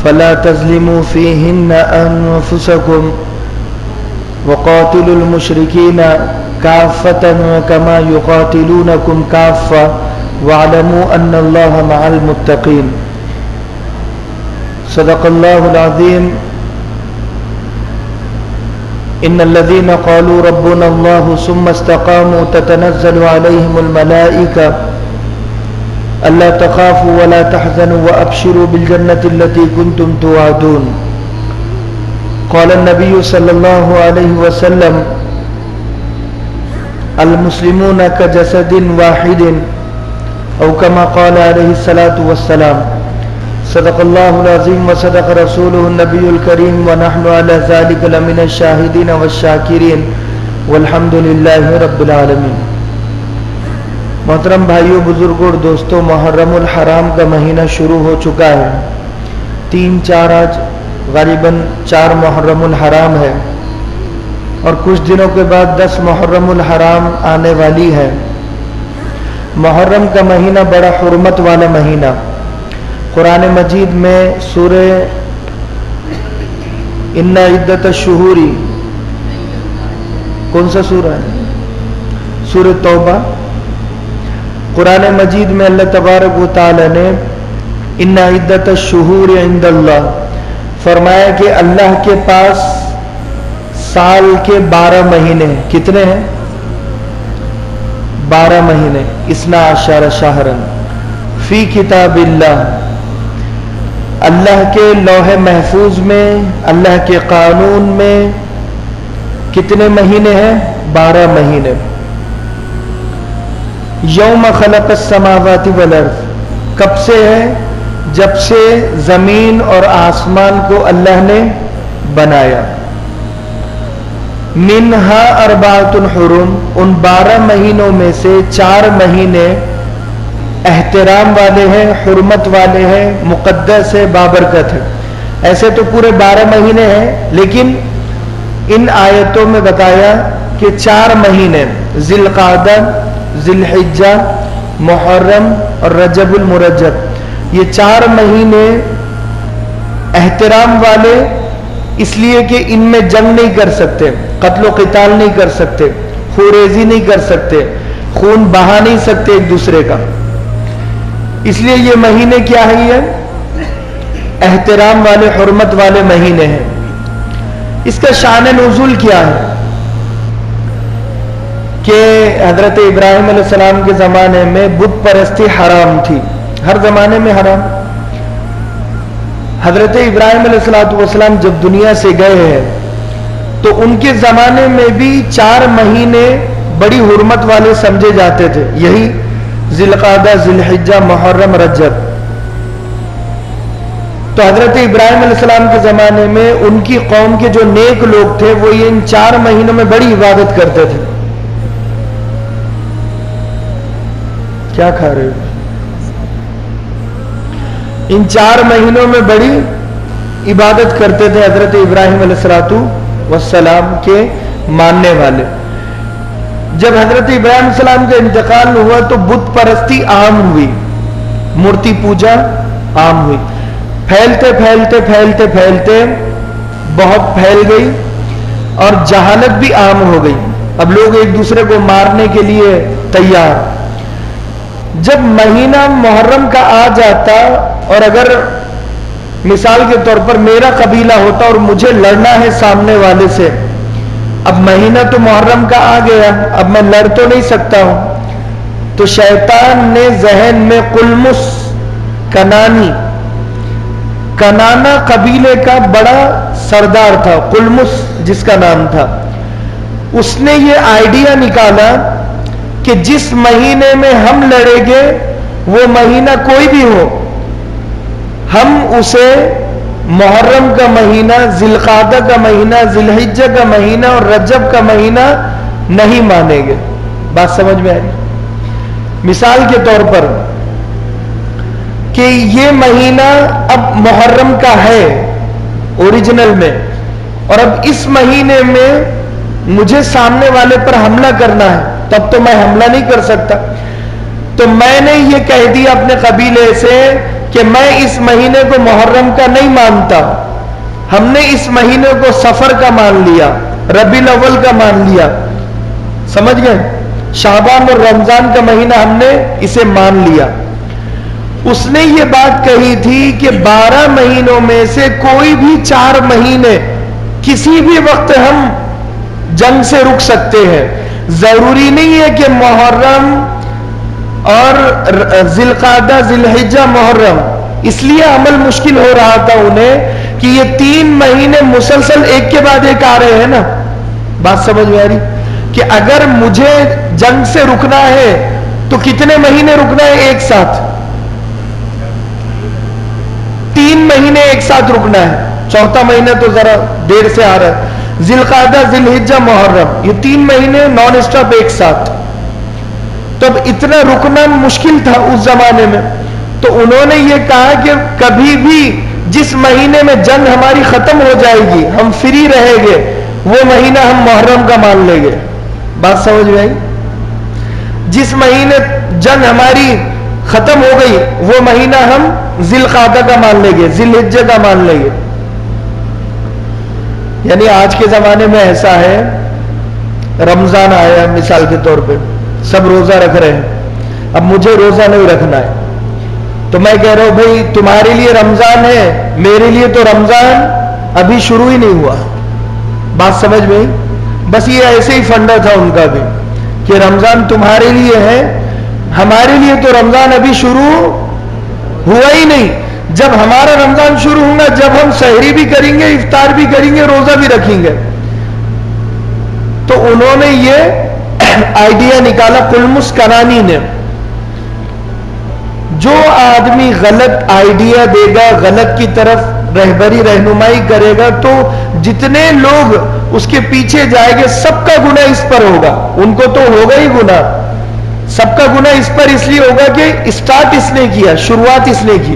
فلا تظلموا فيهن أنفسكم وقاتلوا المشركين كافة كما يقاتلونكم كافة واعلموا أن الله مع المتقين. صدق الله العظيم. إن الذين قالوا ربنا الله ثم استقاموا تتنزل عليهم الملائكة ألا تخافوا ولا تحزنوا وأبشروا بالجنة التي كنتم توعدون. قال النبي صلى الله عليه وسلم المسلمون كجسد واحد أو كما قال عليه الصلاة والسلام. صدق الله العظيم وصدق رسوله النبي الكريم ونحن على ذلك لمن الشاهدين والشاکرین والحمد للہ رب العالمین. محترم بھائیوں، بزرگوں اور دوستوں، محرم الحرام کا مہینہ شروع ہو چکا ہے. 3-4 آج غالباً 4 محرم الحرام ہے اور کچھ دنوں کے بعد 10 محرم الحرام آنے والی ہے. محرم کا مہینہ بڑا حرمت والا مہینہ. قرآن مجید میں سورہ ان عدت الشہور، کون سا سورہ ہے؟ سورہ توبہ. قرآن مجید میں اللہ تبارک و تعالی نے ان عدت الشہور عند اللہ فرمایا کہ اللہ کے پاس سال کے 12 مہینے. کتنے ہیں؟ 12 مہینے. 12 شہرا فی کتاب اللہ، اللہ کے لوح محفوظ میں، اللہ کے قانون میں کتنے مہینے ہیں؟ 12 مہینے. یوم خلق السماوات والارض، کب سے ہے؟ جب سے زمین اور آسمان کو اللہ نے بنایا. منہا اربعۃ حرم، ان 12 مہینوں میں سے 4 مہینے احترام والے ہیں، حرمت والے ہیں، مقدس ہے، بابرکت ہے. ایسے تو پورے 12 مہینے ہیں، لیکن ان آیتوں میں بتایا کہ 4 مہینے ذی القعدہ، ذی الحجہ، محرم اور رجب المرجب، یہ 4 مہینے احترام والے اس لیے کہ ان میں جنگ نہیں کر سکتے، قتل و قتال نہیں کر سکتے، خوریزی نہیں کر سکتے، خون بہا نہیں سکتے ایک دوسرے کا. اس لیے یہ مہینے کیا ہے؟ یہ احترام والے، حرمت والے مہینے ہیں. اس کا شان نزول کیا ہے کہ حضرت ابراہیم علیہ السلام کے زمانے میں بت پرستی حرام تھی، ہر زمانے میں حرام. حضرت ابراہیم علیہ السلام جب دنیا سے گئے ہیں تو ان کے زمانے میں بھی 4 مہینے بڑی حرمت والے سمجھے جاتے تھے، یہی ذی القعدہ، ذی الحجہ، محرم، رجب. تو حضرت ابراہیم علیہ السلام کے زمانے میں ان کی قوم کے جو نیک لوگ تھے وہ یہ ان 4 مہینوں میں بڑی عبادت کرتے تھے. کیا کھا رہے ہو؟ ان 4 مہینوں میں بڑی عبادت کرتے تھے حضرت ابراہیم علیہ السلام کے ماننے والے. جب حضرت ابراہیم علیہ السلام کا انتقال ہوا تو بت پرستی عام ہوئی، مورتی پوجا عام ہوئی. پھیلتے پھیلتے پھیلتے پھیلتے بہت پھیل گئی اور جہالت بھی عام ہو گئی. اب لوگ ایک دوسرے کو مارنے کے لیے تیار. جب مہینہ محرم کا آ جاتا اور اگر مثال کے طور پر میرا قبیلہ ہوتا اور مجھے لڑنا ہے سامنے والے سے، اب مہینہ تو محرم کا آ گیا، اب میں لڑ تو نہیں سکتا ہوں، تو شیطان نے ذہن میں قلمس کنانا قبیلے کا بڑا سردار تھا، قلمس جس کا نام تھا، اس نے یہ آئیڈیا نکالا کہ جس مہینے میں ہم لڑیں گے وہ مہینہ کوئی بھی ہو، ہم اسے محرم کا مہینہ، ذی القعدہ کا مہینہ، ذی الحجہ کا مہینہ اور رجب کا مہینہ نہیں مانیں گے. بات سمجھ میں آئی؟ مثال کے طور پر کہ یہ مہینہ اب محرم کا ہے اوریجنل میں، اور اب اس مہینے میں مجھے سامنے والے پر حملہ کرنا ہے، تب تو میں حملہ نہیں کر سکتا. تو میں نے یہ کہہ دیا اپنے قبیلے سے کہ میں اس مہینے کو محرم کا نہیں مانتا، ہم نے اس مہینے کو سفر کا مان لیا، ربیع الاول کا مان لیا، سمجھ گئے؟ شعبان اور رمضان کا مہینہ ہم نے اسے مان لیا۔ اس نے یہ بات کہی تھی کہ 12 مہینوں میں سے کوئی بھی 4 مہینے کسی بھی وقت ہم جنگ سے رک سکتے ہیں، ضروری نہیں ہے کہ محرم اور ذی القعدہ ذی الحجہ محرم۔ اس لیے عمل مشکل ہو رہا تھا انہیں کہ یہ 3 مہینے مسلسل ایک کے بعد ایک آ رہے ہیں نا، بات سمجھ میں آ رہی؟ کہ اگر مجھے جنگ سے رکنا ہے تو کتنے مہینے رکنا ہے ایک ساتھ؟ 3 مہینے ایک ساتھ رکنا ہے، چوتھا مہینہ تو ذرا دیر سے آ رہا ہے، ذی القعدہ ذی الحجہ محرم، یہ 3 مہینے نان اسٹاپ ایک ساتھ۔ تو اب اتنا رکنا مشکل تھا اس زمانے میں، تو انہوں نے یہ کہا کہ کبھی بھی جس مہینے میں جنگ ہماری ختم ہو جائے گی، ہم فری رہیں گے، وہ مہینہ ہم محرم کا مان لیں گے۔ بات سمجھ میں آئی؟ جس مہینے جنگ ہماری ختم ہو گئی وہ مہینہ ہم ذی القعدہ کا مان لیں گے، ذی الحجہ کا مان لیں گے۔ یعنی آج کے زمانے میں ایسا ہے، رمضان آیا مثال کے طور پہ، سب روزہ رکھ رہے ہیں، اب مجھے روزہ نہیں رکھنا ہے، تو میں کہہ رہا ہوں بھائی تمہارے لیے رمضان ہے، میرے لیے تو رمضان ابھی شروع ہی نہیں ہوا۔ بات سمجھ میں؟ بس یہ ایسے ہی فنڈا تھا ان کا بھی کہ رمضان تمہارے لیے ہے، ہمارے لیے تو رمضان ابھی شروع ہوا ہی نہیں۔ جب ہمارا رمضان شروع ہوگا، جب ہم سحری بھی کریں گے، افطار بھی کریں گے، روزہ بھی رکھیں گے۔ تو انہوں نے یہ آئیڈیا نکالا، قلمس کنانی نے، جو آدمی غلط آئیڈیا دے گا، غلط کی طرف رہبری رہنمائی کرے گا، تو جتنے لوگ اس کے پیچھے جائیں گے سب کا گناہ اس پر ہوگا۔ ان کو تو ہوگا ہی گناہ، سب کا گناہ اس پر اس لیے ہوگا کہ اسٹارٹ اس نے کیا، شروعات اس نے کی۔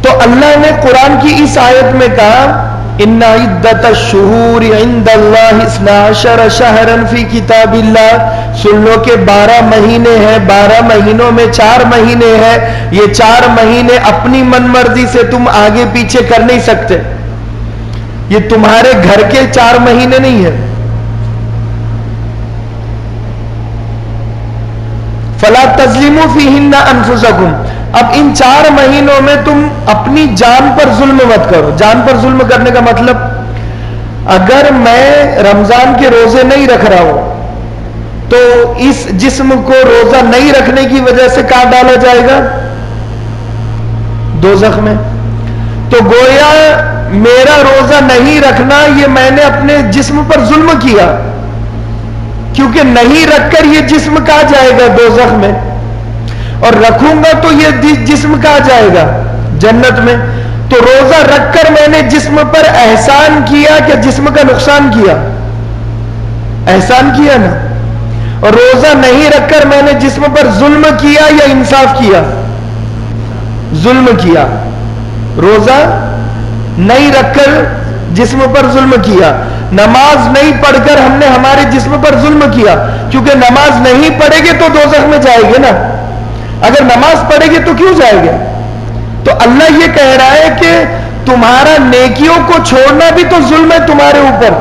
تو اللہ نے قرآن کی اس آیت میں کہا ان عدت الشہور عند اللہ 12 شہرا فی کتاب اللہ، سن لو کہ 12 مہینے ہیں، 12 مہینوں میں 4 مہینے ہیں، یہ 4 مہینے اپنی من مرضی سے تم آگے پیچھے کر نہیں سکتے، یہ تمہارے گھر کے 4 مہینے نہیں ہیں۔ فلا تظلموا فیہن انفسکم، اب ان 4 مہینوں میں تم اپنی جان پر ظلم مت کرو۔ جان پر ظلم کرنے کا مطلب، اگر میں رمضان کے روزے نہیں رکھ رہا ہوں تو اس جسم کو روزہ نہیں رکھنے کی وجہ سے کہاں ڈالا جائے گا؟ دوزخ میں۔ تو گویا میرا روزہ نہیں رکھنا، یہ میں نے اپنے جسم پر ظلم کیا، کیونکہ نہیں رکھ کر یہ جسم کہاں جائے گا؟ دوزخ میں، اور رکھوں گا تو یہ جسم کہاں جائے گا؟ جنت میں۔ تو روزہ رکھ کر میں نے جسم پر احسان کیا کہ جسم کا نقصان کیا؟ احسان کیا نا۔ اور روزہ نہیں رکھ کر میں نے جسم پر ظلم کیا یا انصاف کیا؟ ظلم کیا۔ روزہ نہیں رکھ کر جسم پر ظلم کیا، نماز نہیں پڑھ کر ہم نے ہمارے جسم پر ظلم کیا، کیونکہ نماز نہیں پڑھے گے تو دوزخ میں جائے گے نا، اگر نماز پڑھے گے تو کیوں جائے گے؟ تو اللہ یہ کہہ رہا ہے کہ تمہارا نیکیوں کو چھوڑنا بھی تو ظلم ہے تمہارے اوپر۔